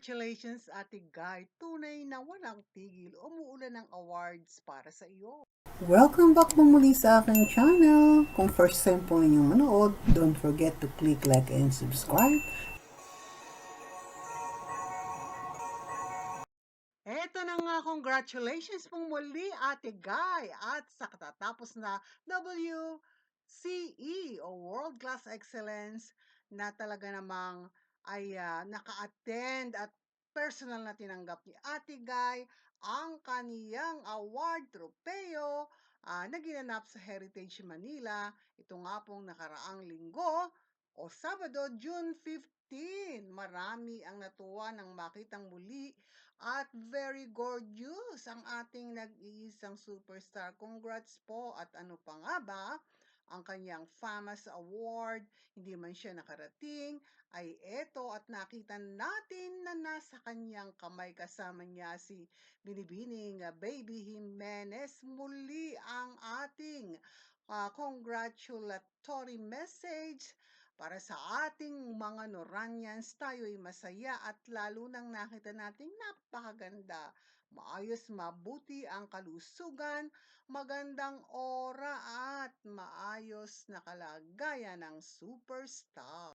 Congratulations, Ate Guy. Tunay na walang tigil. Umuulan ng awards para sa iyo. Welcome back po muli sa aking channel. Kung first time po inyong manood, don't forget to click like and subscribe. Eto na nga, congratulations pong muli, Ate Guy. At sa katatapos na WCE o World Class Excellence na talaga namang ay naka-attend at personal na tinanggap ni Ate Guy ang kaniyang award tropeo na ginanap sa Heritage Manila. Ito nga pong nakaraang linggo o Sabado, June 15. Marami ang natuwa nang makitang muli at very gorgeous ang ating nag-iisang superstar. Congrats po at ano pa nga ba? Ang kanyang famous award, hindi man siya nakarating, ay eto at nakita natin na nasa kanyang kamay kasama niya si Binibining Baby Jimenez. Muli ang ating congratulatory message para sa ating mga Noranians. Tayo'y masaya at lalo nang nakita nating napakaganda. Maayos, mabuti ang kalusugan, magandang aura at maayos na kalagayan ng superstar.